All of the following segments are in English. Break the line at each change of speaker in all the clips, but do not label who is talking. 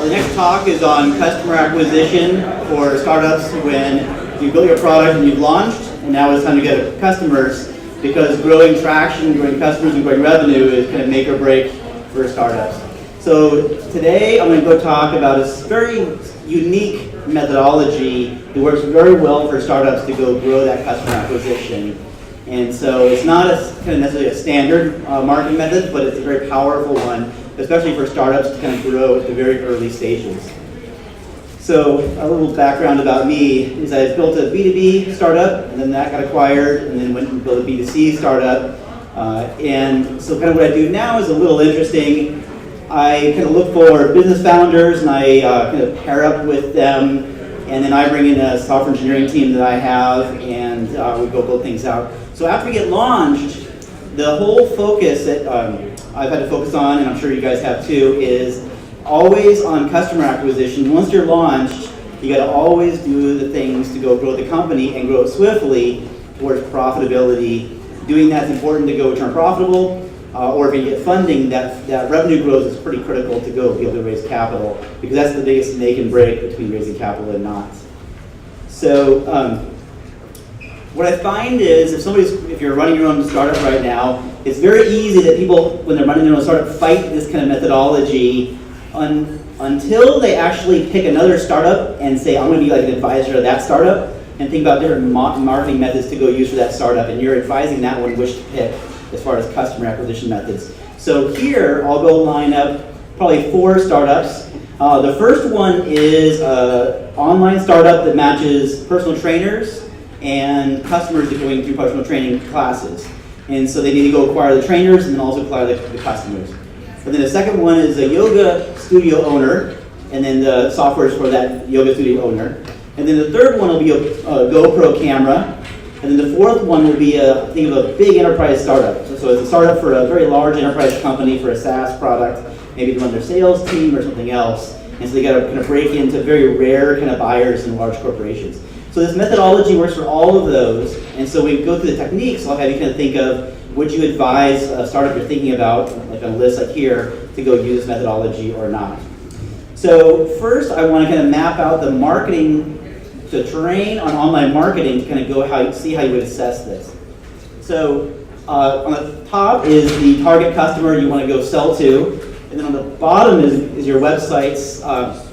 The next talk is on customer acquisition for startups when you built your product and you've launched, and now it's time to get customers, because growing traction, growing customers, and growing revenue is kind of make or break for startups. So today I'm going to go talk about a very unique methodology that works very well for startups to go grow that customer acquisition. And so it's not kind of necessarily a standard marketing method, but it's a very powerful one, especially for startups to kind of grow at the very early stages. So a little background about me is I built a B2B startup, and then that got acquired, and then went and built a B2C startup. And so kind of what I do now is a little interesting. I kind of look for business founders, and I kind of pair up with them, and then I bring in a software engineering team that I have, and we go build things out. So after we get launched, the whole focus that I've had to focus on, and I'm sure you guys have too, is always on customer acquisition. Once you're launched, you got to always do the things to go grow the company and grow it swiftly towards profitability. Doing that's important to go turn profitable, or if you get funding, that revenue growth is pretty critical to go be able to raise capital, because that's the biggest make and break between raising capital and not. So what I find is if you're running your own startup right now, it's very easy that people, when they're running their own startup, fight this kind of methodology until they actually pick another startup and say, I'm going to be like an advisor of that startup, and think about different marketing methods to go use for that startup, and you're advising that one which to pick as far as customer acquisition methods. So here, I'll go line up probably 4 startups. The first one is an online startup that matches personal trainers and customers that are going through personal training classes. And so they need to go acquire the trainers and then also acquire the customers. And then the second one is a yoga studio owner, and then the software is for that yoga studio owner. And then the third one will be a GoPro camera. And then the fourth one will be think of a big enterprise startup. So it's a startup for a very large enterprise company for a SaaS product, maybe to run their sales team or something else. And so they got to kind of break into very rare kind of buyers in large corporations. So this methodology works for all of those. And so we go through the techniques. I'll have you kind of think of, would you advise a startup you're thinking about, like on a list like here, to go use this methodology or not? So first, I want to kind of map out the marketing, to train on online marketing to kind of go see how you would assess this. So on the top is the target customer you want to go sell to, and then on the bottom is your website's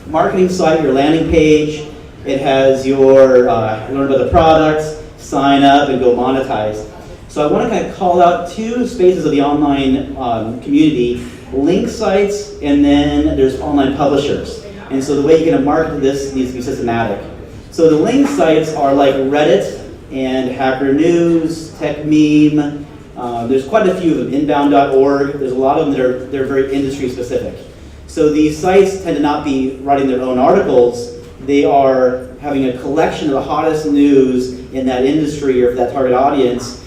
marketing site, your landing page. It has your learn about the products, sign up, and go monetize. So I want to kind of call out 2 spaces of the online community: link sites, and then there's online publishers. And so the way you're going to market this needs to be systematic. So the link sites are like Reddit and Hacker News, Tech Meme. There's quite a few of them. Inbound.org. There's a lot of them that they're very industry specific. So these sites tend to not be writing their own articles. They are having a collection of the hottest news in that industry or for that target audience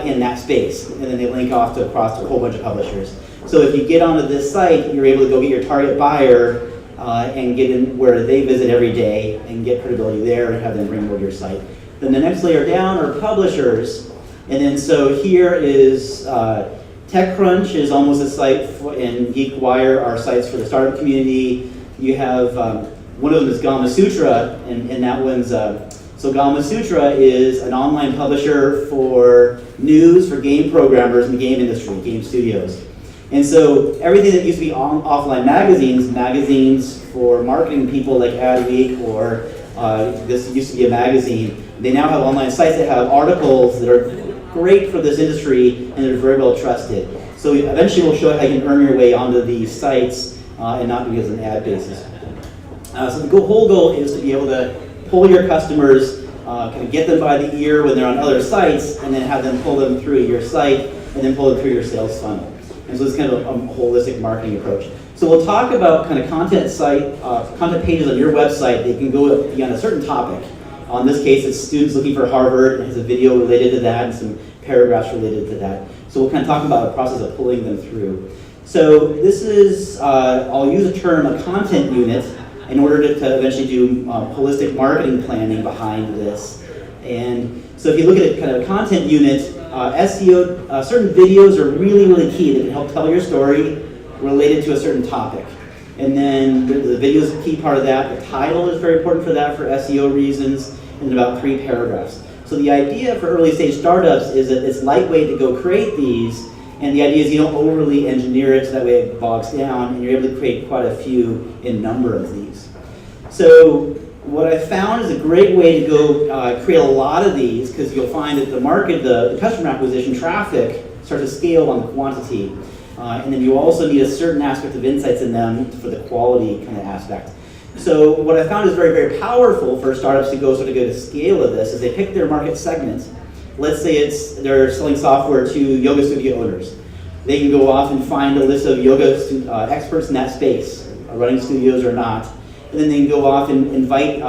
in that space. And then they link off across to a whole bunch of publishers. So if you get onto this site, you're able to go get your target buyer and get in where they visit every day and get credibility there and have them bring over to your site. Then the next layer down are publishers. And then so here is TechCrunch is almost a site, and GeekWire are sites for the startup community. You have one of them is Gama Sutra, and that one's so Gama Sutra is an online publisher for news for game programmers in the game industry, game studios. And so everything that used to be offline magazines for marketing people like Adweek or this used to be a magazine, they now have online sites that have articles that are great for this industry and they're very well trusted. So eventually we'll show you how you can earn your way onto these sites and not do it as an ad basis. So the whole goal is to be able to pull your customers, kind of get them by the ear when they're on other sites, and then have them pull them through your site and then pull them through your sales funnel. And so it's kind of a holistic marketing approach. So we'll talk about kind of content pages on your website that can go beyond a certain topic. In this case, it's students looking for Harvard, and it has a video related to that and some paragraphs related to that. So we'll kind of talk about the process of pulling them through. So this is, I'll use a term, a content unit, in order to eventually do holistic marketing planning behind this. And so if you look at it kind of a content unit, SEO, certain videos are really, really key that can help tell your story related to a certain topic. And then the video is a key part of that. The title is very important for that for SEO reasons, and about 3 paragraphs. So the idea for early stage startups is that it's lightweight to go create these, and the idea is you don't overly engineer it so that way it bogs down, and you're able to create quite a few in number of these. So what I found is a great way to go create a lot of these, because you'll find that the market, the customer acquisition traffic starts to scale on the quantity. And then you also need a certain aspect of insights in them for the quality kind of aspect. So what I found is very, very powerful for startups to go to scale of this is they pick their market segment. Let's say they're selling software to yoga studio owners. They can go off and find a list of yoga experts in that space, running studios or not. And then they can go off and invite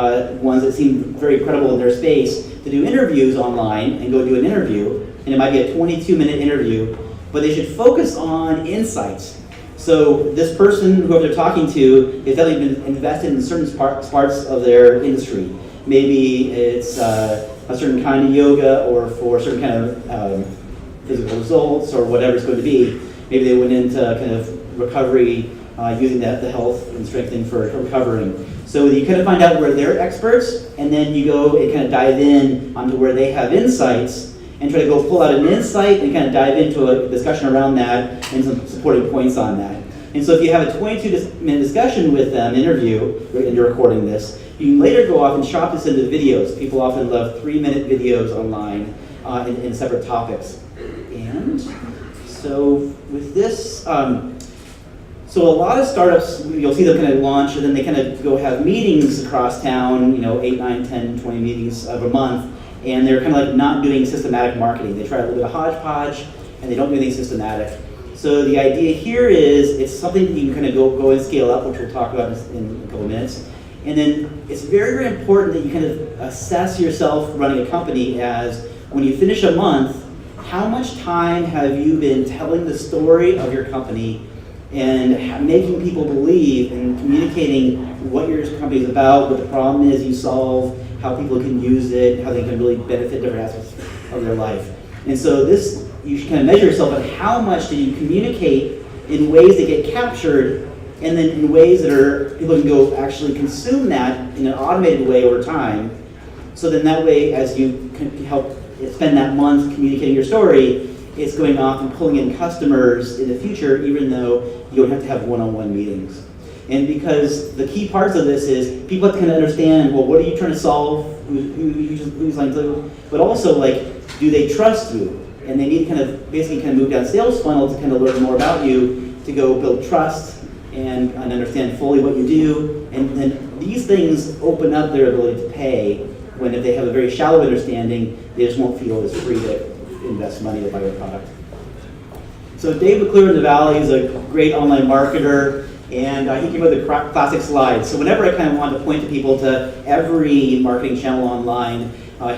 ones that seem very credible in their space to do interviews online and go do an interview. And it might be a 22-minute interview, but they should focus on insights. So this person, whoever they're talking to, is definitely been invested in certain parts of their industry. Maybe it's a certain kind of yoga, or for certain kind of physical results, or whatever it's going to be. Maybe they went into kind of recovery, using the health and strengthening for recovering. So you kind of find out where they're experts, and then you go and kind of dive in onto where they have insights, and try to go pull out an insight and kind of dive into a discussion around that and some supporting points on that. And so if you have a 22-minute discussion with them, interview, and you're recording this, you can later go off and chop this into videos. People often love 3-minute videos online in separate topics. And so with this, so a lot of startups, you'll see them kind of launch, and then they kind of go have meetings across town, 8, 9, 10, 20 meetings of a month, and they're kind of like not doing systematic marketing. They try a little bit of hodgepodge, and they don't do anything systematic. So the idea here is it's something that you can kind of go and scale up, which we'll talk about in a couple of minutes. And then it's very, very important that you kind of assess yourself running a company as when you finish a month, how much time have you been telling the story of your company and making people believe and communicating what your company is about, what the problem is you solve, how people can use it, how they can really benefit different aspects of their life. And so this, you should kind of measure yourself on how much do you communicate in ways that get captured, and then in ways that people can go actually consume that in an automated way over time. So then that way, as you can help spend that month communicating your story, it's going off and pulling in customers in the future, even though you don't have to have one-on-one meetings. And because the key parts of this is people have to kind of understand, well, what are you trying to solve? Who's like, but also like, do they trust you? And they need to kind of basically kind of move down sales funnel to kind of learn more about you, to go build trust and understand fully what you do. And then these things open up their ability to pay, when if they have a very shallow understanding, they just won't feel as free to invest money to buy your product. So Dave McClure in the Valley is a great online marketer, and he came up with a classic slide. So whenever I kind of want to point to people to every marketing channel online,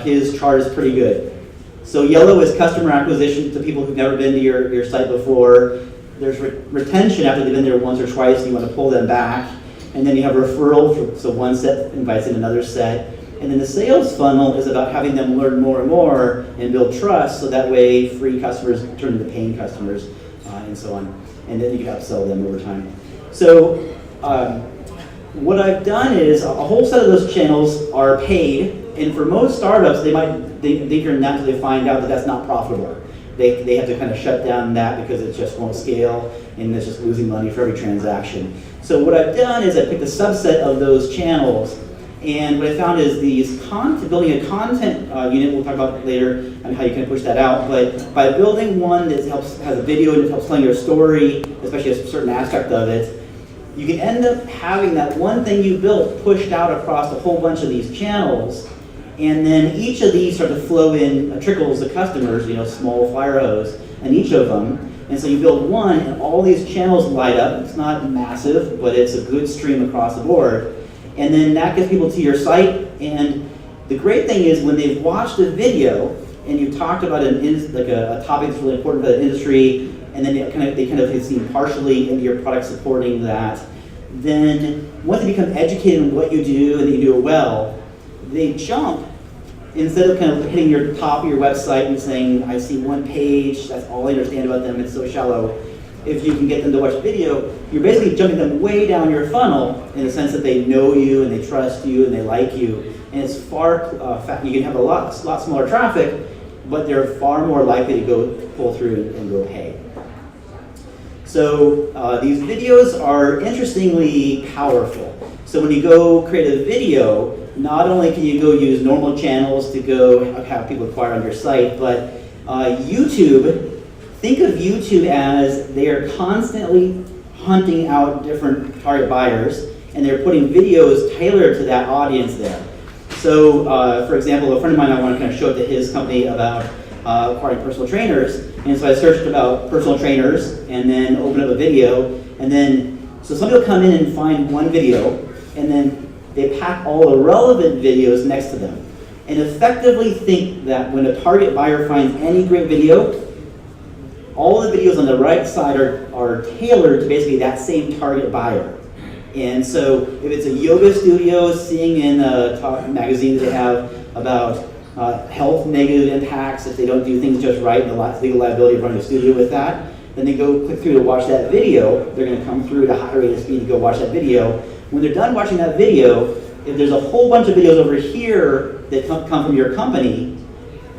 his chart is pretty good. So yellow is customer acquisition to people who've never been to your site before. There's retention after they've been there once or twice, and you want to pull them back. And then you have referral, so one set invites in another set. And then the sales funnel is about having them learn more and more and build trust, so that way free customers turn into paying customers, and so on. And then you can upsell them over time. So what I've done is a whole set of those channels are paid, and for most startups, they might think you're in that until they find out that that's not profitable. They have to kind of shut down that because it just won't scale, and it's just losing money for every transaction. So what I've done is I picked a subset of those channels, and what I found is building a content unit, we'll talk about later on how you can push that out, but by building one that has a video and it helps telling your story, especially a certain aspect of it, you can end up having that one thing you built pushed out across a whole bunch of these channels, and then each of these start to flow in trickles of customers, small fire hose, and each of them. And so you build one, and all these channels light up. It's not massive, but it's a good stream across the board. And then that gets people to your site. And the great thing is when they've watched a video and you've talked about a topic that's really important for the industry, and then they kind of have seen partially into your product supporting that, then once they become educated in what you do and that you do it well, they jump. Instead of kind of hitting your top of your website and saying, I see one page, that's all I understand about them, it's so shallow, if you can get them to watch video, you're basically jumping them way down your funnel in the sense that they know you and they trust you and they like you. And it's far, you can have a lot smaller traffic, but they're far more likely to go pull through and go pay. So these videos are interestingly powerful. So when you go create a video, not only can you go use normal channels to go have people acquire on your site, but YouTube, think of YouTube as they are constantly hunting out different target buyers, and they're putting videos tailored to that audience there. So, for example, a friend of mine, I want to kind of show it to his company about acquiring personal trainers, and so I searched about personal trainers, and then open up a video, and then, so somebody will come in and find one video, and then they pack all the relevant videos next to them, and effectively think that when a target buyer finds any great video, all the videos on the right side are tailored to basically that same target buyer. And so if it's a yoga studio, seeing in a top magazine that they have about health negative impacts if they don't do things just right and the legal liability of running a studio with that, then they go click through to watch that video. They're going to come through at a high rate of speed to go watch that video. When they're done watching that video, if there's a whole bunch of videos over here that come from your company,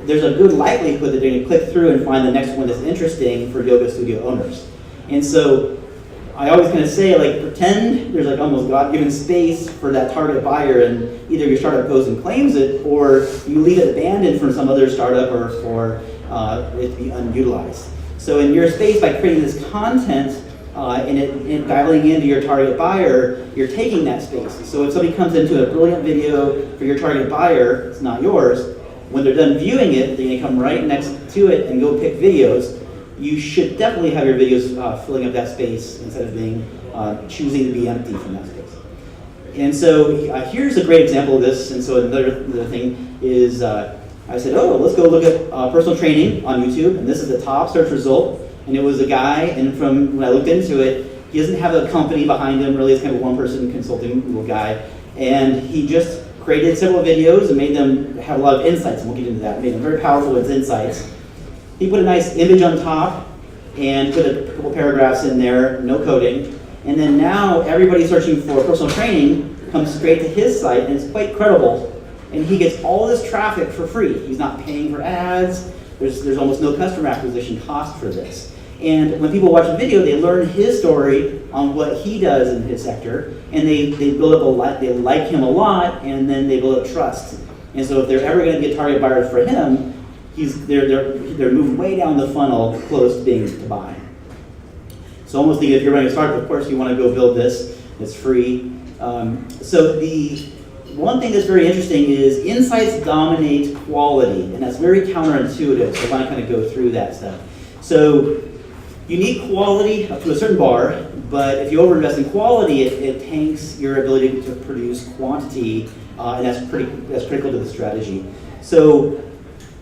there's a good likelihood that they're going to click through and find the next one that's interesting for yoga studio owners. And so I always kind of say, like, pretend there's like almost God-given space for that target buyer, and either your startup goes and claims it, or you leave it abandoned for some other startup or for it to be unutilized. So in your space, by creating this content and dialing into your target buyer, you're taking that space. So if somebody comes into a brilliant video for your target buyer, it's not yours, when they're done viewing it, they're going to come right next to it and go pick videos. You should definitely have your videos filling up that space instead of being choosing to be empty from that space. And so here's a great example of this. And so another thing is I said, oh, let's go look at personal training on YouTube. And this is the top search result. And it was a guy, and from when I looked into it, he doesn't have a company behind him, really. It's kind of a one-person consulting little guy. And he just created several videos and made them have a lot of insights, and we'll get into that. Made them very powerful with insights. He put a nice image on top and put a couple paragraphs in there, no coding. And then now everybody searching for personal training comes straight to his site, and it's quite credible. And he gets all this traffic for free. He's not paying for ads. There's almost no customer acquisition cost for this. And when people watch a video, they learn his story on what he does in his sector, and they build up they like him a lot, and then they build up trust. And so if they're ever going to get target buyers for him, they're moving way down the funnel, close to being to buy. So almost think if you're running a startup, of course you want to go build this. It's free. So the one thing that's very interesting is insights dominate quality, and that's very counterintuitive. So I want to kind of go through that stuff. So you need quality up to a certain bar, but if you overinvest in quality, it tanks your ability to produce quantity, and that's critical to the strategy. So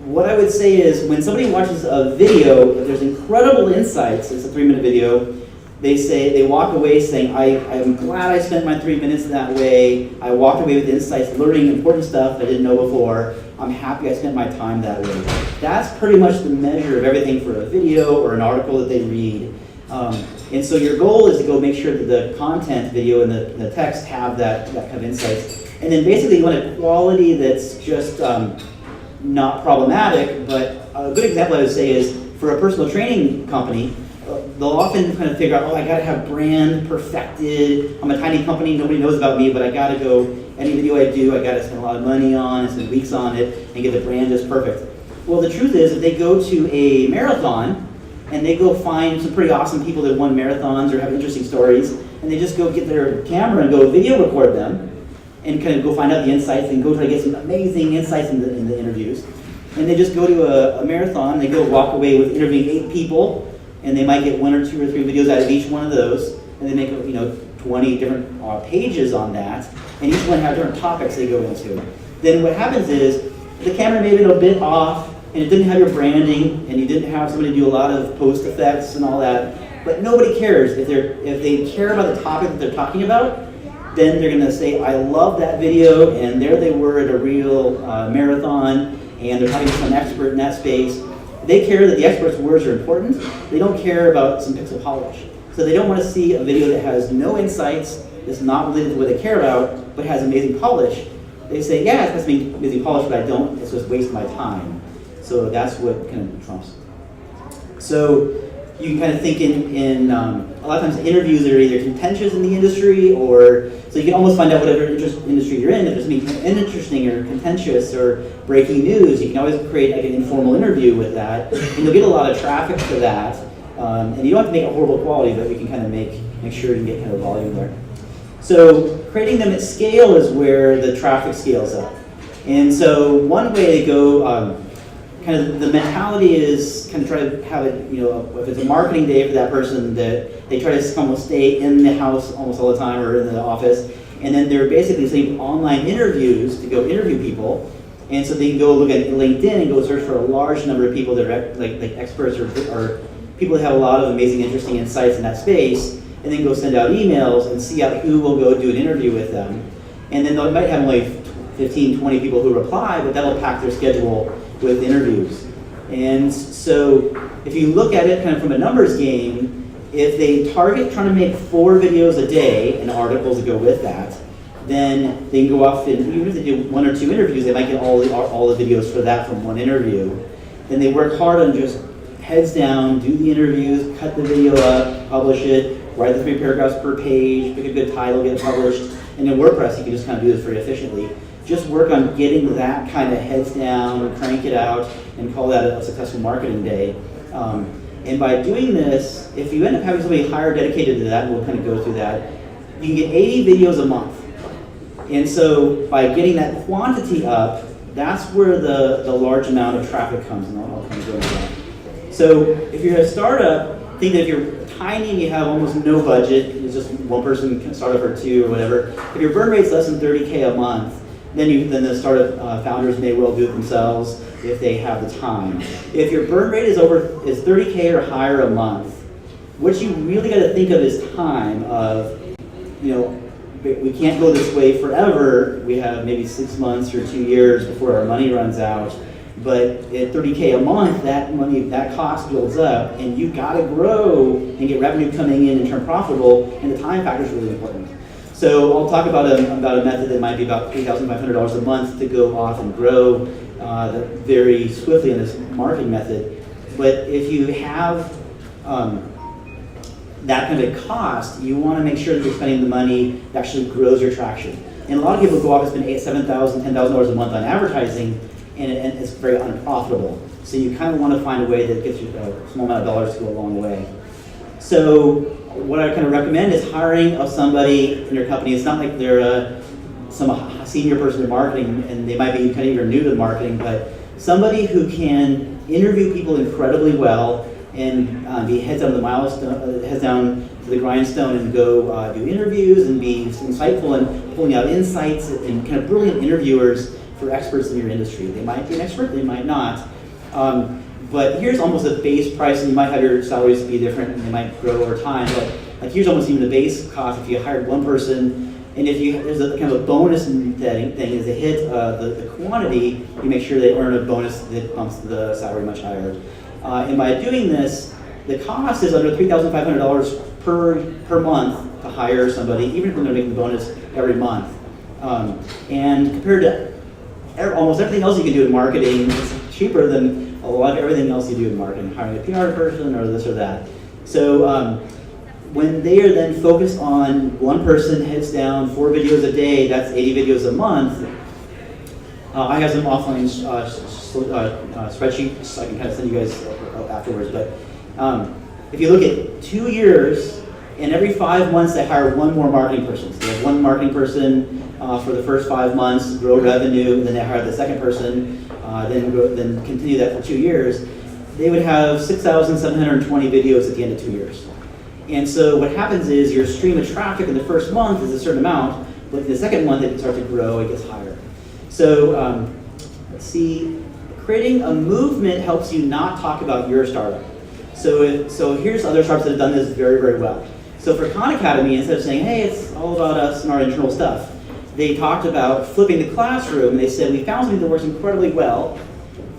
what I would say is when somebody watches a video, if there's incredible insights, it's a 3-minute video, they walk away saying, I'm glad I spent my 3 minutes that way. I walked away with insights, learning important stuff I didn't know before. I'm happy I spent my time that way. That's pretty much the measure of everything for a video or an article that they read. And so your goal is to go make sure that the content, video, and the text have that kind of insights. And then basically you want a quality that's just not problematic, but a good example I would say is for a personal training company, they'll often kind of figure out, oh, I gotta have brand perfected. I'm a tiny company, nobody knows about me, but I gotta go, any video I do, I gotta spend a lot of money on it, spend weeks on it, and get the brand just perfect. Well, the truth is, if they go to a marathon, and they go find some pretty awesome people that won marathons or have interesting stories, and they just go get their camera and go video record them, and kind of go find out the insights, and go try to get some amazing insights in the interviews. And they just go to a marathon, they go walk away with interviewing 8 people, and they might get 1 or 2 or 3 videos out of each one of those, and they make 20 different pages on that, and each one have different topics they go into. Then what happens is the camera may have been a bit off, and it didn't have your branding, and you didn't have somebody do a lot of post effects and all that. But nobody cares if they care about the topic that they're talking about. Then they're going to say, I love that video, and there they were at a real marathon, and they're talking to some expert in that space. they care that the expert's words are important. They don't care about some pixel polish. So they don't want to see a video that has no insights, that's not related to what they care about, but has amazing polish. They say, yeah, it's supposed to be amazing polish, but I don't, it's just waste my time. So that's what kind of trumps. So you can kind of think in a lot of times interviews are either contentious in the industry, or so you can almost find out whatever industry you're in. If there's something interesting or contentious or breaking news, you can always create like an informal interview with that, and you'll get a lot of traffic for that. And you don't have to make a horrible quality, but you can kind of make sure you can get kind of volume there. So creating them at scale is where the traffic scales up. And so one way to go, kind of the mentality is kind of try to have it, if it's a marketing day for that person, that they try to almost stay in the house almost all the time or in the office, and then they're basically setting online interviews to go interview people, and so they can go look at LinkedIn and go search for a large number of people that are like experts or people that have a lot of amazing, interesting insights in that space, and then go send out emails and see out who will go do an interview with them, and then they might have only 15, 20 people who reply, but that'll pack their schedule with interviews. And so if you look at it kind of from a numbers game, if they target trying to make 4 videos a day and articles that go with that, then they can go off and even if they do 1 or 2 interviews, they might get all the videos for that from one interview. Then they work hard on just heads down, do the interviews, cut the video up, publish it, write the 3 paragraphs per page, pick a good title, get it published. And in WordPress, you can just kind of do this very efficiently. Just work on getting that kind of heads down, crank it out, and call that a successful marketing day. And by doing this, if you end up having somebody hire dedicated to that, and we'll kind of go through that, you can get 80 videos a month. And so by getting that quantity up, that's where the large amount of traffic comes, and I'll kind of go into that. So if you're a startup, think that if you're tiny and you have almost no budget, it's just one person can start up or 2 or whatever, if your burn rate's less than 30K a month, then the startup founders may well do it themselves if they have the time. If your burn rate is 30K or higher a month, what you really got to think of is time of, we can't go this way forever. We have maybe 6 months or 2 years before our money runs out. But at 30K a month, that cost builds up, and you've got to grow and get revenue coming in and turn profitable, and the time factor is really important. So I'll talk about a method that might be about $3,500 a month to go off and grow very swiftly in this marketing method. But if you have that kind of cost, you want to make sure that you're spending the money that actually grows your traction. And a lot of people go off and spend $7,000, $10,000 a month on advertising, and it's very unprofitable. So you kind of want to find a way that gets you a small amount of dollars to go a long way. So what I kind of recommend is hiring of somebody in your company. It's not like they're some senior person in marketing, and they might be kind of even new to marketing, but somebody who can interview people incredibly well and be heads down to the grindstone and go do interviews and be insightful and pulling out insights and kind of brilliant interviewers for experts in your industry. They might be an expert, they might not. But here's almost a base price, and you might have your salaries be different, and they might grow over time. But like here's almost even the base cost if you hired one person, and if there's a kind of a bonus thing is they hit the quantity, you make sure they earn a bonus that bumps the salary much higher. And by doing this, the cost is under $3,500 per month to hire somebody, even if they're making the bonus every month. And compared to almost everything else you can do in marketing, it's cheaper than a lot of everything else you do in marketing, hiring a PR person or this or that. So when they are then focused on one person, heads down, 4 videos a day, that's 80 videos a month. I have some offline spreadsheets I can kind of send you guys afterwards, but if you look at 2 years, and every 5 months they hire one more marketing person. So they have one marketing for the first 5 months, grow revenue, then they hire the second person, then continue that for 2 years. They would have 6,720 videos at the end of 2 years. And so what happens is your stream of traffic in the first month is a certain amount, but in the second month it starts to grow, it gets higher. So let's see, creating a movement helps you not talk about your startup. So here's other startups that have done this very, very well. So for Khan Academy, instead of saying, hey, it's all about us and our internal stuff, they talked about flipping the classroom, and they said, we found something that works incredibly well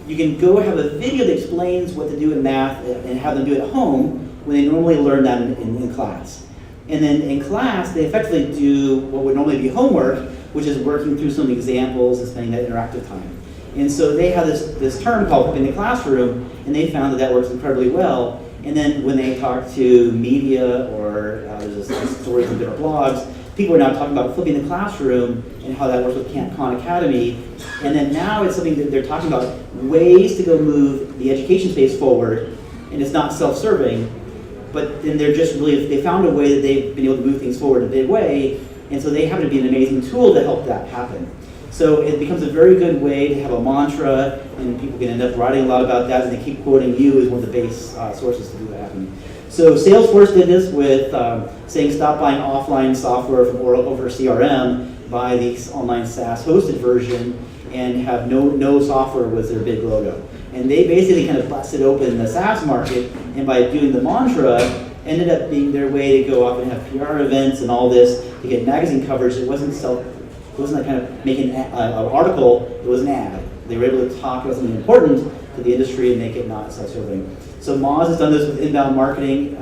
you can go have a video that explains what to do in math and have them do it at home when they normally learn that in class. And then in class, they effectively do what would normally be homework, which is working through some examples and spending that interactive time. And so they have this term called flipping the classroom, and they found that that works incredibly well. And then when they talk to media or there's stories in different blogs, people are now talking about flipping the classroom and how that works with Khan Academy. And then now it's something that they're talking about ways to go move the education space forward, and it's not self-serving, but then they're just really, they found a way that they've been able to move things forward in a big way, and so they happen to be an amazing tool to help that happen. So it becomes a very good way to have a mantra, and people can end up writing a lot about that, and they keep quoting you as one of the base sources to do that happen. So Salesforce did this with saying stop buying offline software from Oracle for CRM, buy the online SaaS hosted version, and have no software was their big logo. And they basically kind of busted open the SaaS market, and by doing the mantra, ended up being their way to go off and have PR events and all this to get magazine coverage. It wasn't like kind of making an article, it was an ad. They were able to talk about something important to the industry and make it not self-serving. So Moz has done this with inbound marketing.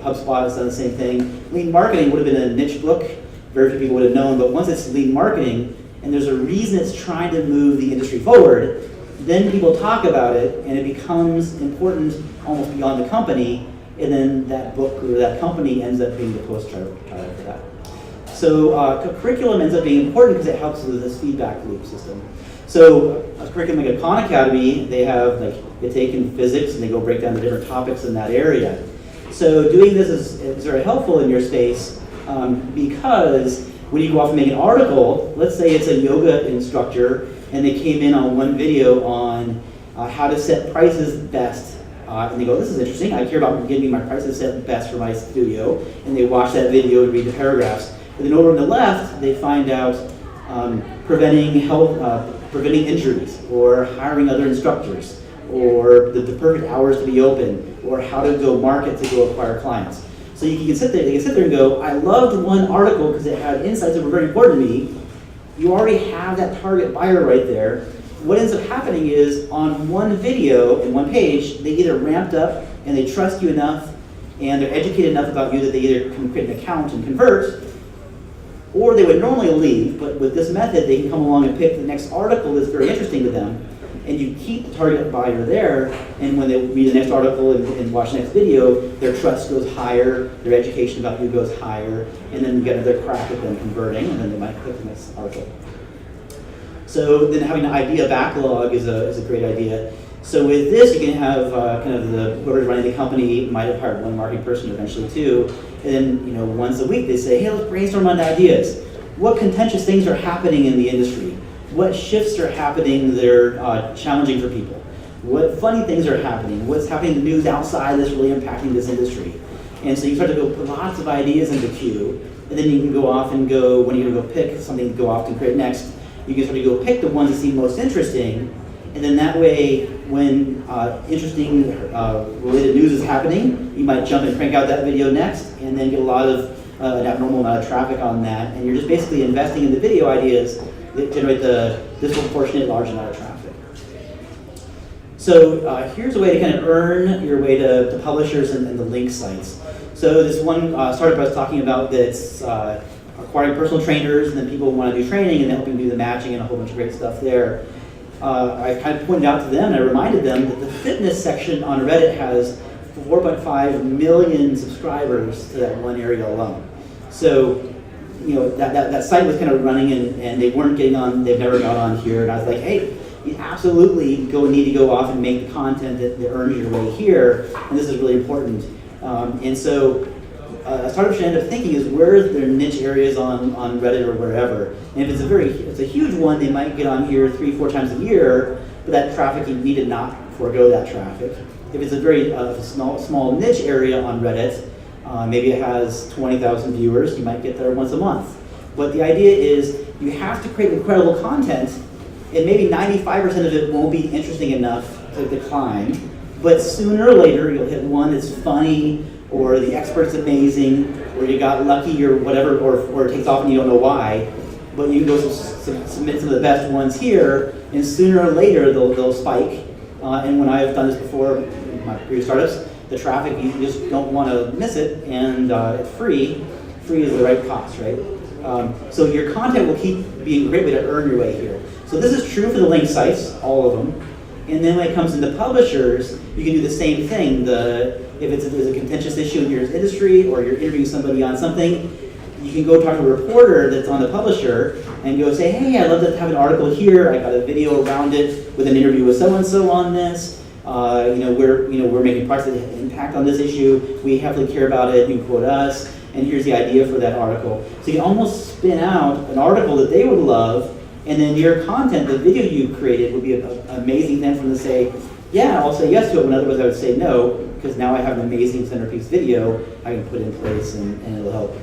HubSpot has done the same thing. Lean marketing would have been a niche book. Very few people would have known, but once it's lean marketing, and there's a reason it's trying to move the industry forward, then people talk about it, and it becomes important almost beyond the company, and then that book or that company ends up being the poster child for that. So curriculum ends up being important because it helps with this feedback loop system. So a curriculum like a Khan Academy, they have they take in physics and they go break down the different topics in that area. So doing this is very helpful in your space because when you go off and make an article, let's say it's a yoga instructor and they came in on one video on how to set prices best. And they go, this is interesting, I care about getting my prices set best for my studio. And they watch that video and read the paragraphs. But then over on the left, they find out preventing injuries, or hiring other instructors, or the perfect hours to be open, or how to go market to go acquire clients. So they can sit there and go, I loved one article because it had insights that were very important to me. You already have that target buyer right there. What ends up happening is on one video and one page, they either ramped up and they trust you enough and they're educated enough about you that they either can create an account and convert, or they would normally leave, but with this method, they can come along and pick the next article that's very interesting to them, and you keep the target buyer there, and when they read the next article and watch the next video, their trust goes higher, their education about you goes higher, and then you get another crack at them converting, and then they might click the next article. So then having an idea backlog is a great idea. So with this, you can have kind of whoever's running the company might have hired one marketing person eventually too, and then once a week they say, hey, let's brainstorm on ideas. What contentious things are happening in the industry? What shifts are happening that are challenging for people? What funny things are happening? What's happening in the news outside that's really impacting this industry? And so you start to go put lots of ideas into queue, and then you can go off and go, when you're going to go pick something to go off and create next, you can sort of go pick the ones that seem most interesting, and then that way, when interesting related news is happening, you might jump and crank out that video next, and then get a lot of an abnormal amount of traffic on that, and you're just basically investing in the video ideas that generate the disproportionate large amount of traffic. So here's a way to kind of earn your way to publishers and the link sites. So this one startup I was talking about that's acquiring personal trainers, and then people want to do training, and then helping do the matching and a whole bunch of great stuff there. I kind of pointed out to them, and I reminded them that the fitness section on Reddit has 4.5 million subscribers to that one area alone. So, that site was kind of running, and they weren't getting on, they've never got on here, and I was like, hey, you absolutely need to go off and make the content that earns your way here, and this is really important. And so, a startup should end up thinking is where are their niche areas on Reddit or wherever. And if it's a huge one, they might get on here 3-4 times a year, but that traffic, you need to not forego that traffic. If it's a very small niche area on Reddit, maybe it has 20,000 viewers, you might get there once a month. But the idea is you have to create incredible content, and maybe 95% of it won't be interesting enough to climb, but sooner or later you'll hit one that's funny, or the expert's amazing, or you got lucky, or whatever, or it takes off and you don't know why. but you can go submit some of the best ones here, and sooner or later they'll spike. And when I've done this before, in my previous startups, the traffic, you just don't want to miss it, and it's free. Free is the right cost, right? So your content will keep being a great way to earn your way here. So this is true for the link sites, all of them. And then when it comes into publishers, you can do the same thing. If there's a contentious issue in your industry, or you're interviewing somebody on something, you can go talk to a reporter that's on the publisher and go say, hey, I'd love to have an article here. I got a video around it with an interview with so-and-so on this. We're making products that impact on this issue. We heavily care about it. You can quote us. And here's the idea for that article. So you can almost spin out an article that they would love, and then your content, the video you created, would be an amazing thing for them to say, yeah, I'll say yes to it, when otherwise I would say no, because now I have an amazing centerpiece video I can put in place, and it'll help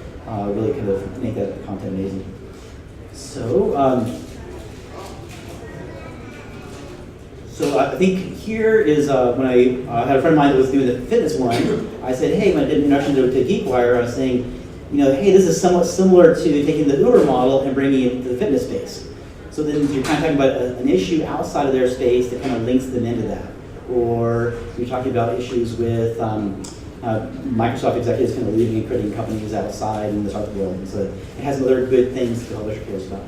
really kind of make that content amazing. So, I think here is when I had a friend of mine that was doing the fitness one. I said, hey, when I did an introduction to GeekWire, I was saying, hey, this is somewhat similar to taking the Uber model and bringing it to the fitness space. So then you're kind of talking about an issue outside of their space that kind of links them into that. Or you're talking about issues with Microsoft executives kind of leaving and creating companies outside in the startup world. And so it has other good things to publish cares about.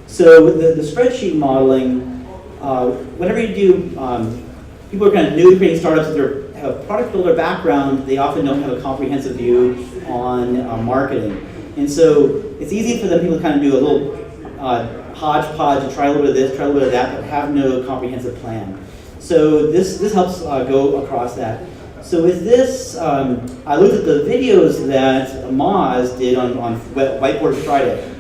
So the spreadsheet modeling, whenever you do, people are kind of new to creating startups, that have a product builder background, they often don't have a comprehensive view on marketing. And so it's easy for them people to kind of do a little hodgepodge and try a little bit of this, try a little bit of that, but have no comprehensive plan. So this helps go across that. So with this, I looked at the videos that Moz did on Whiteboard Friday.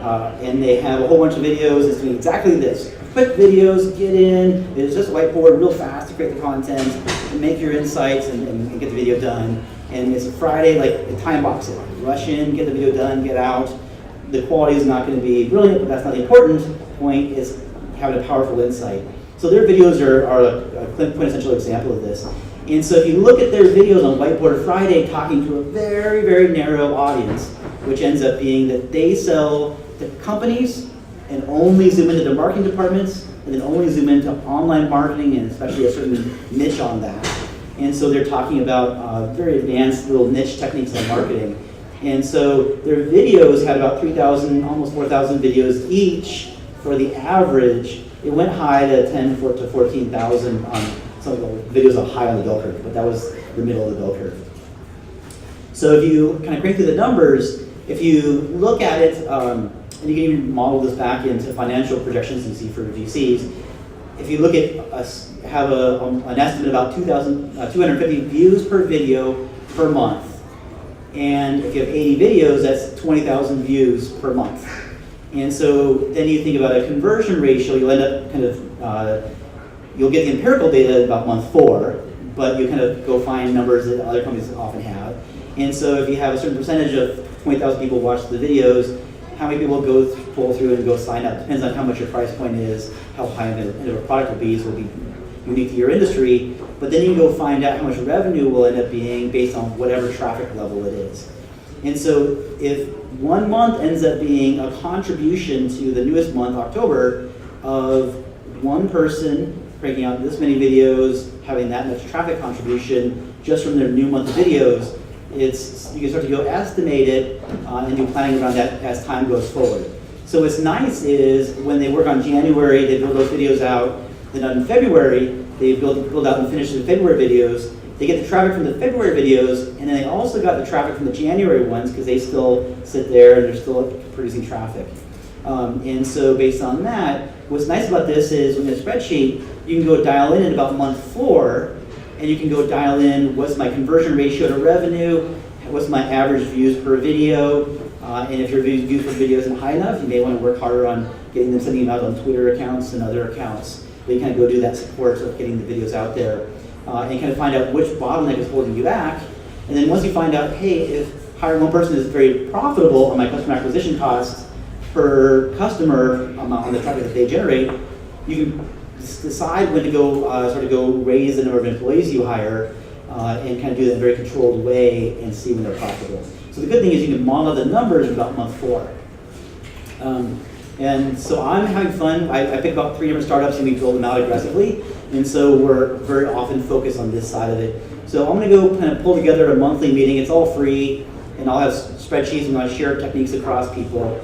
And they have a whole bunch of videos that's doing exactly this. Quick videos, get in, it's just a whiteboard real fast to create the content, and make your insights and get the video done. And it's a Friday, like time box it. Rush in, get the video done, get out. The quality is not going to be brilliant, but that's not the important point, is having a powerful insight. So their videos are a quintessential example of this. And so if you look at their videos on Whiteboard Friday, talking to a very, very narrow audience, which ends up being that they sell to companies and only zoom into their marketing departments, and then only zoom into online marketing, and especially a certain niche on that. And so they're talking about very advanced little niche techniques on marketing. And so their videos had about 3,000, almost 4,000 videos each for the average. It went high to 10 to 14,000 on some of the videos are high on the bell curve, but that was the middle of the bell curve. So if you kind of crank through the numbers, if you look at it, and you can even model this back into financial projections you see for VCs. If you look at have an estimate about 250 views per video per month. And if you have 80 videos, that's 20,000 views per month. And so then you think about a conversion ratio, you'll end up kind of, you'll get the empirical data about month 4, but you kind of go find numbers that other companies often have. And so if you have a certain percentage of 20,000 people watch the videos, how many people go pull through and go sign up? Depends on how much your price point is, how high of a product will be, so it'll be unique to your industry. But then you can go find out how much revenue will end up being based on whatever traffic level it is. And so if one month ends up being a contribution to the newest month, October, of one person breaking out this many videos, having that much traffic contribution just from their new month of videos, you can start to go estimate it and do planning around that as time goes forward. So what's nice is when they work on January, they build those videos out. Then in February, they build out and finish the February videos. They get the traffic from the February videos, and then they also got the traffic from the January ones because they still sit there and they're still producing traffic. And so based on that, what's nice about this is when you have a spreadsheet, you can go dial in at about month 4, and you can go dial in what's my conversion ratio to revenue, what's my average views per video, and if your views per video isn't high enough, you may want to work harder on getting them, sending them out on Twitter accounts and other accounts. But you kind of go do that support of getting the videos out there and kind of find out which bottleneck is holding you back. And then once you find out, hey, if hiring one person is very profitable on my customer acquisition costs per customer on the traffic that they generate, you can decide when to go raise the number of employees you hire and kind of do that in a very controlled way and see when they're profitable. So the good thing is you can model the numbers about month 4. And so I'm having fun. I pick about 3 different startups and we build them out aggressively. And so we're very often focused on this side of it. So I'm gonna go kind of pull together a monthly meeting. It's all free, and I'll have spreadsheets and I'll share techniques across people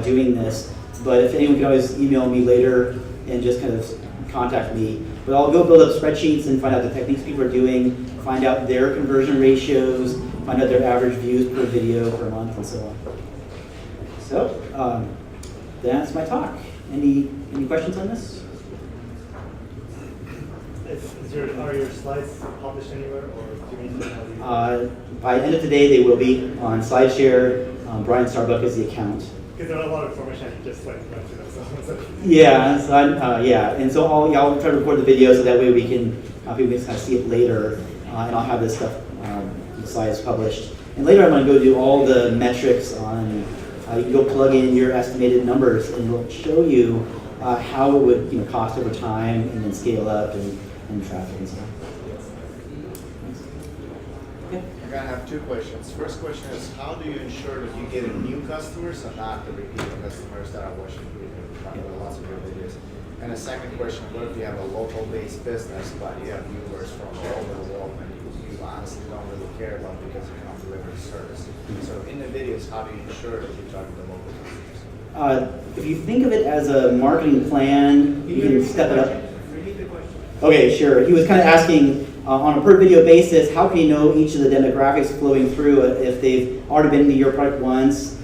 doing this. But if anyone can always email me later and just kind of contact me. But I'll go build up spreadsheets and find out the techniques people are doing, find out their conversion ratios, find out their average views per video per month, and so on. So that's my talk. Any questions on this?
Are your slides published anywhere, or do you need to know?
By the end of today, they will be on SlideShare. Bryan Starbuck is the account.
Because there are a lot of information you just went through that. So.
Yeah, so and so I'll try to record the video so that way we can people can kind of see it later, and I'll have this stuff the slides published. And later I'm going to go do all the metrics on. You can go plug in your estimated numbers, and it'll show you how it would cost over time, and then scale up and traffic and so on. Okay.
I'm gonna have 2 questions. First question is, how do you ensure that you get new customers and not the repeat customers that are watching lots of your videos? And the second question, what if you have a local-based business, but you have viewers from all over the world and you honestly don't really care about because you can't deliver the service? So in the videos, how do you ensure that you're talking to local customers?
If you think of it as a marketing plan, you can step it up.
Repeat the question.
Okay, sure. He was kind of asking, on a per video basis, how can you know each of the demographics flowing through if they've already been to your product once,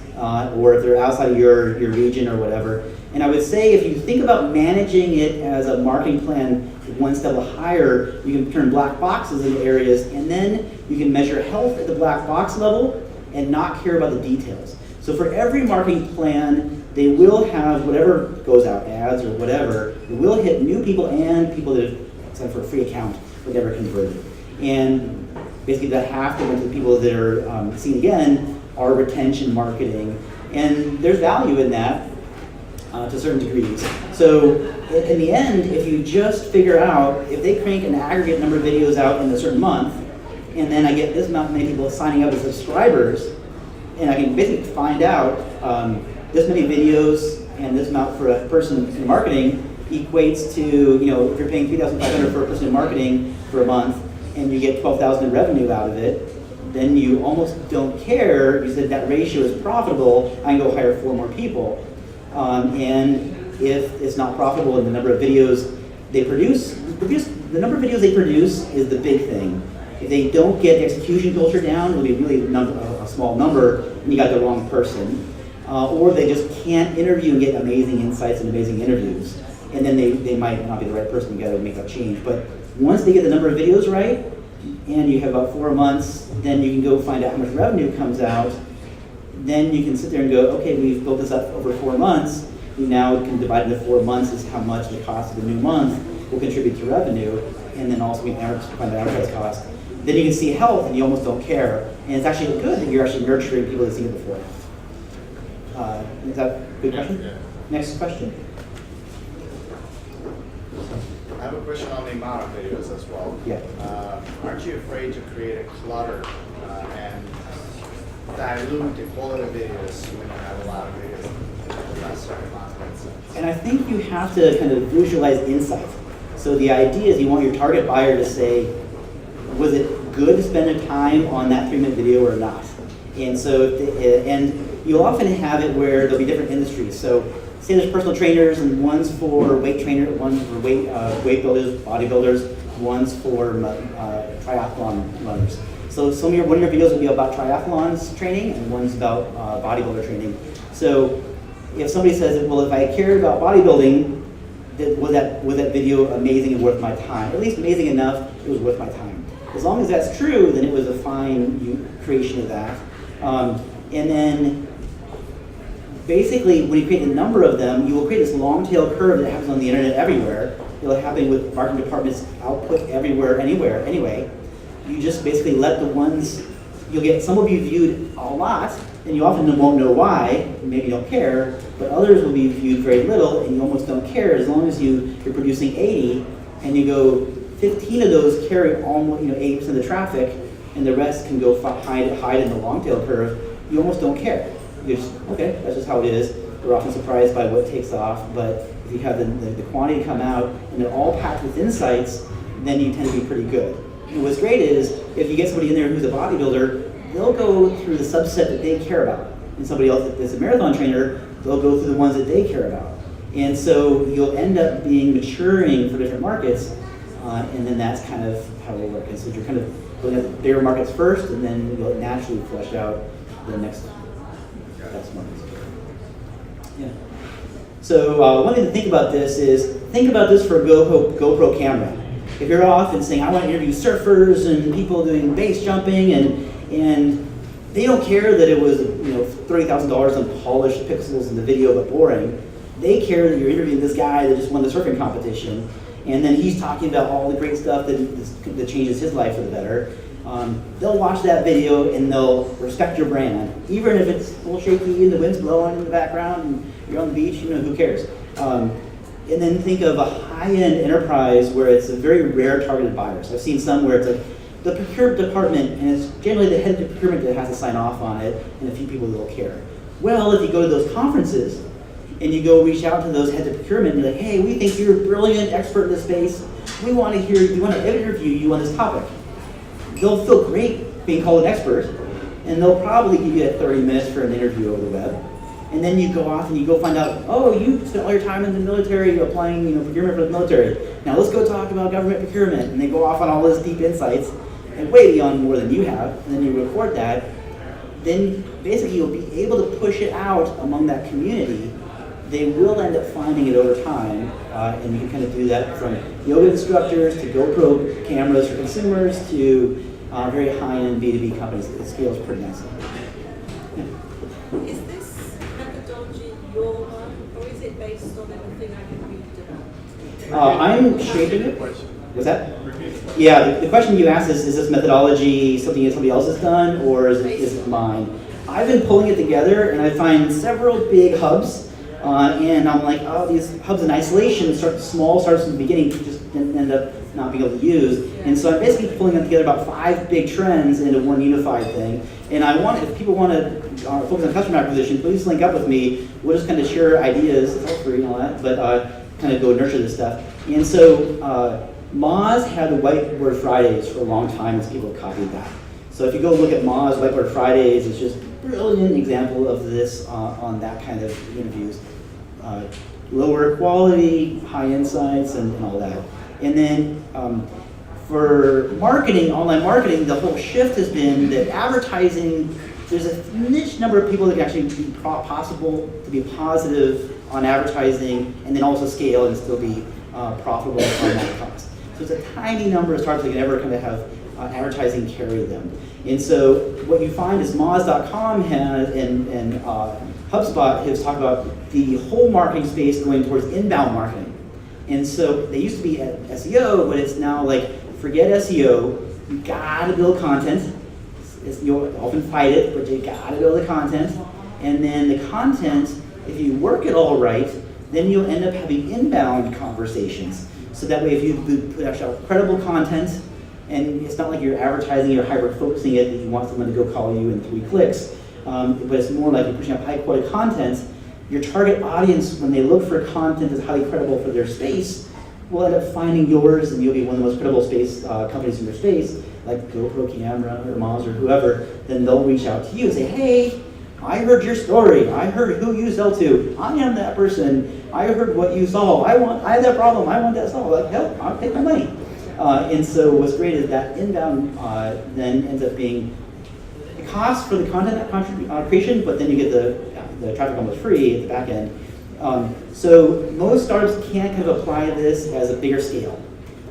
or if they're outside of your region or whatever. And I would say if you think about managing it as a marketing plan one step higher, you can turn black boxes into areas, and then you can measure health at the black box level and not care about the details. So for every marketing plan, they will have whatever goes out, ads or whatever, it will hit new people and people that have signed for a free account but never converted. And basically that half that went to the people that are seen again are retention marketing. And there's value in that to certain degrees. So in the end, if you just figure out, if they crank an aggregate number of videos out in a certain month, and then I get this amount many people signing up as subscribers, and I can basically find out this many videos and this amount for a person in marketing equates to, if you're paying $3,500 for a person in marketing for a month and you get $12,000 in revenue out of it, then you almost don't care. You said that ratio is profitable, I can go hire 4 more people. And if it's not profitable and the number of videos they produce, the number of videos they produce is the big thing. If they don't get the execution culture down, it'll be really a small number and you got the wrong person. Or they just can't interview and get amazing insights and amazing interviews. And then they might not be the right person, you gotta make that change. But once they get the number of videos right, and you have about 4 months, then you can go find out how much revenue comes out. Then you can sit there and go, okay, we've built this up over 4 months. We now can divide into 4 months as how much the cost of the new month will contribute to revenue. And then also we can find the advertising cost. Then you can see health and you almost don't care. And it's actually good that you're actually nurturing people that see it before. Is that a good question?
Yeah.
Next question.
I have a question on the amount of videos as well.
Yeah.
Aren't you afraid to create a clutter and dilute the quality of videos when you have a lot of videos with a certain amount of insights?
And I think you have to kind of visualize insight. So the idea is you want your target buyer to say, was it good to spend the time on that 3-minute video or not? And so, and you'll often have it where there'll be different industries. So say there's personal trainers and one's for weight trainers, one's for weight builders, bodybuilders, one's for triathlon runners. So one of your videos will be about triathlons training and one's about bodybuilder training. So if somebody says, well, if I cared about bodybuilding, was that video amazing and worth my time? Or at least amazing enough, it was worth my time. As long as that's true, then it was a fine creation of that. And then basically, when you create a number of them, you will create this long tail curve that happens on the internet everywhere. It'll happen with marketing departments output everywhere, anywhere, anyway. You just basically let the ones, you'll get, some will be viewed a lot, and you often won't know why, maybe you don't care, but others will be viewed very little, and you almost don't care as long as you're producing 80, and you go, 15 of those carry almost 80% of the traffic, and the rest can go hide in the long tail curve. You almost don't care. You're just, okay, that's just how it is. we're often surprised by what takes off, but if you have the quantity come out and they're all packed with insights, then you tend to be pretty good. And what's great is, if you get somebody in there who's a bodybuilder, they'll go through the subset that they care about. And somebody else that's a marathon trainer, they'll go through the ones that they care about. And so you'll end up being maturing for different markets, and then that's kind of how it'll work. And so you're kind of going at the bigger markets first, and then you'll naturally flesh out the next markets. Yeah. So one thing to think about this is, think about this for a GoPro camera. If you're off and saying, I want to interview surfers and people doing base jumping, and they don't care that it was $30,000 on polished pixels in the video but boring. They care that you're interviewing this guy that just won the surfing competition, and then he's talking about all the great stuff that changes his life for the better. They'll watch that video and they'll respect your brand, even if it's a little shaky and the wind's blowing in the background and you're on the beach. Who cares? And then think of a high-end enterprise where it's a very rare targeted buyer. So I've seen some where it's like the procurement department, and it's generally the head of procurement that has to sign off on it, and a few people that will care. Well, if you go to those conferences and you go reach out to those heads of procurement and you're like, hey, we think you're a brilliant expert in this space. We want to interview you on this topic. They'll feel great being called an expert, and they'll probably give you 30 minutes for an interview over the web. And then you go off and you go find out, oh, you spent all your time in the military applying procurement for the military. Now let's go talk about government procurement. And they go off on all those deep insights and way beyond more than you have. And then you record that. Then basically you'll be able to push it out among that community. They will end up finding it over time. And you can kind of do that from yoga instructors to GoPro cameras for consumers to very high-end B2B companies. It scales pretty nicely.
Is this methodology your one, or is it based on everything I can read about?
I'm shaping it. What's that? Yeah, the question you asked is this methodology something that somebody else has done, or is it mine? I've been pulling it together, and I find several big hubs, and I'm like, oh, these hubs in isolation start small, starts from the beginning, just end up not being able to use. And so I'm basically pulling together about 5 big trends into one unified thing. And if people want to focus on customer acquisition, please link up with me. We'll just kind of share ideas, it's all free and all that, but kind of go nurture this stuff. And so Moz had the Whiteboard Fridays for a long time, and people copied that. So if you go look at Moz Whiteboard Fridays, it's just a brilliant example of this on that kind of interviews. Lower quality, high insights, and all that. And then for marketing, online marketing, the whole shift has been that advertising, there's a niche number of people that can actually be possible to be positive on advertising and then also scale and still be profitable on that cost. So it's a tiny number of startups that can ever kind of have advertising carry them. And so what you find is Moz.com and HubSpot has talked about the whole marketing space going towards inbound marketing. And so they used to be at SEO, but it's now like, forget SEO, you gotta build content. You'll often fight it, but you gotta build the content. And then the content, if you work it all right, then you'll end up having inbound conversations. So that way if you put out credible content, and it's not like you're advertising or hyper-focusing it that you want someone to go call you in 3 clicks, but it's more like you're pushing out high-quality content. Your target audience, when they look for content that's highly credible for their space, will end up finding yours, and you'll be one of the most credible space companies in your space, like GoPro Camera or Moz or whoever. Then they'll reach out to you and say, hey, I heard your story. I heard who you sell to. I am that person. I heard what you solve. I have that problem. I want that solved. Like, hell, I'll take my money. And so what's great is that inbound then ends up being the cost for the content creation, but then you get the traffic almost free at the back end. So most startups can't kind of apply this as a bigger scale.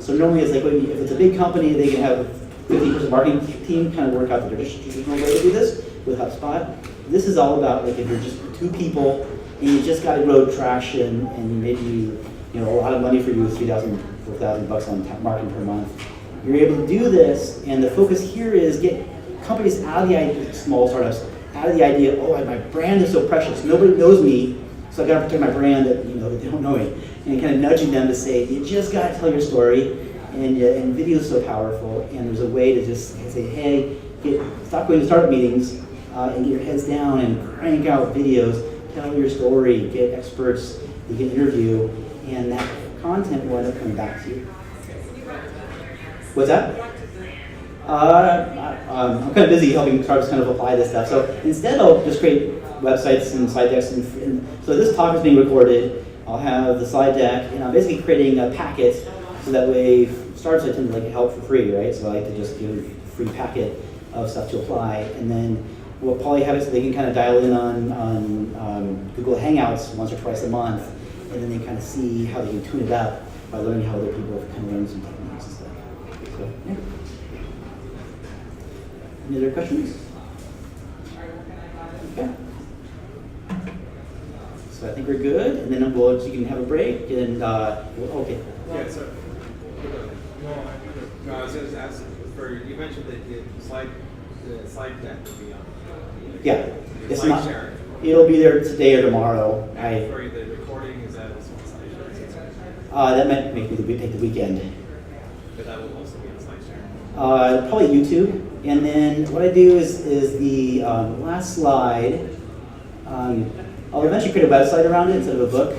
So normally it's like, if it's a big company, they can have a 50-person marketing team kind of work out the traditional way to do this with HubSpot. This is all about like if you're just 2 people and you just got to grow traction and maybe a lot of money for you is $3,000, $4,000 on marketing per month. You're able to do this, and the focus here is get companies out of the idea, small startups, out of the idea, oh, my brand is so precious, nobody knows me, so I got to protect my brand that they don't know me, and kind of nudging them to say, you just got to tell your story, and video is so powerful, and there's a way to just say, hey, stop going to startup meetings and get your heads down and crank out videos. tell your story, get experts, you can interview, and that content will end up coming back to you. What's that? I'm kind of busy helping startups kind of apply this stuff. So instead, I'll just create websites and slide decks. And so this talk is being recorded. I'll have the slide deck, and I'm basically creating a packet so that way startups I tend to like help for free, right? So I like to just give a free packet of stuff to apply, and then we'll probably have it so they can kind of dial in on Google Hangouts once or twice a month, and then they kind of see how they can tune it up by learning how other people have kind of learned some techniques and stuff. So, yeah. Any other questions? Okay. So I think we're good, and then you can have a break, and okay.
Yeah, so, no, I was going to ask, you mentioned that the slide deck would be on.
Yeah, it's
slide
not.
sharing.
It'll be there today or tomorrow.
For the recording, is that also on slide sharing?
That might make me take the weekend.
But that will also be on slide sharing.
Probably YouTube, and then what I do is the last slide. I'll eventually create a website around it instead of a book,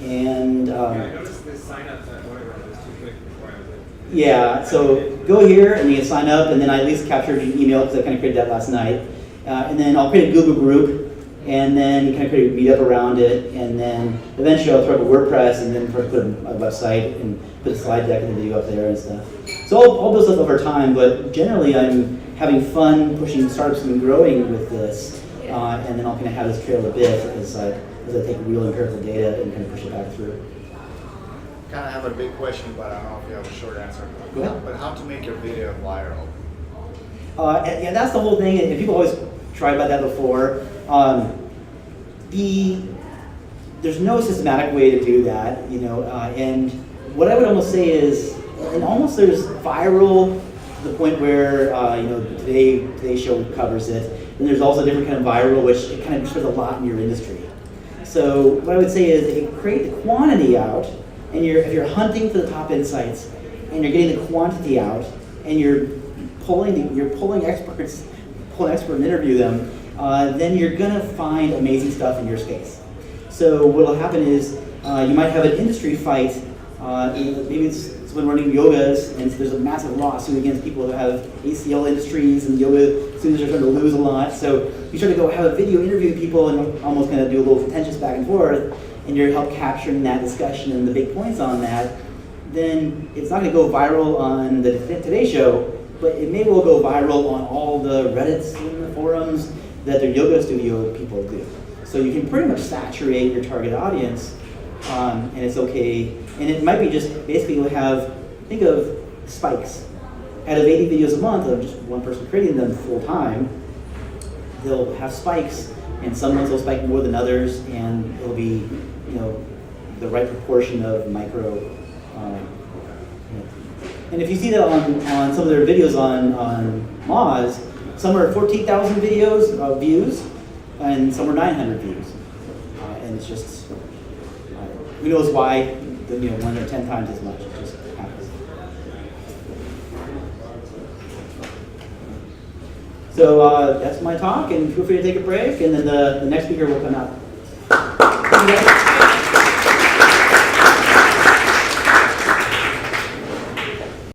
and.
I noticed this sign up that whatever was too quick before I was like.
Yeah, so go here and you can sign up, and then I at least captured your email because I kind of created that last night. And then I'll create a Google group, and then you kind of create a meetup around it, and then eventually I'll throw up a WordPress, and then put a website and put a slide deck and the video up there and stuff. So I'll build stuff over time, but generally I'm having fun pushing startups and growing with this, and then I'll kind of have this trail a bit as I take real empirical data and kind of push it back through.
Kind of have a big question, but I don't know if you have a short answer.
Go ahead.
But how to make your video viral?
Yeah, that's the whole thing, and people always tried about that before. There's no systematic way to do that, and what I would almost say is, and almost there's viral to the point where, Today's Show covers it, and there's also different kind of viral, which it kind of shows a lot in your industry. So what I would say is, if you create the quantity out, and if you're hunting for the top insights, and you're getting the quantity out, and you're pulling experts, and interview them, then you're gonna find amazing stuff in your space. So what'll happen is you might have an industry fight. Maybe it's someone running yogas, and there's a massive lawsuit against people who have ACL industries, and yoga students are starting to lose a lot. So you start to go have a video interview people and almost kind of do a little contentious back and forth, and you're help capturing that discussion and the big points on that. Then it's not going to go viral on the Today Show, but it may well go viral on all the Reddits and the forums that their yoga studio people do. So you can pretty much saturate your target audience, and it's okay. And it might be just basically think of spikes. Out of 80 videos a month of just one person creating them full time, they'll have spikes, and some months will spike more than others, and it'll be, the right proportion of micro. And if you see that on some of their videos on Moz, some are 14,000 views, and some are 900 views. And it's just, who knows why, 1 or 10 times as much. It just happens. So that's my talk, and feel free to take a break, and then the next speaker will come out.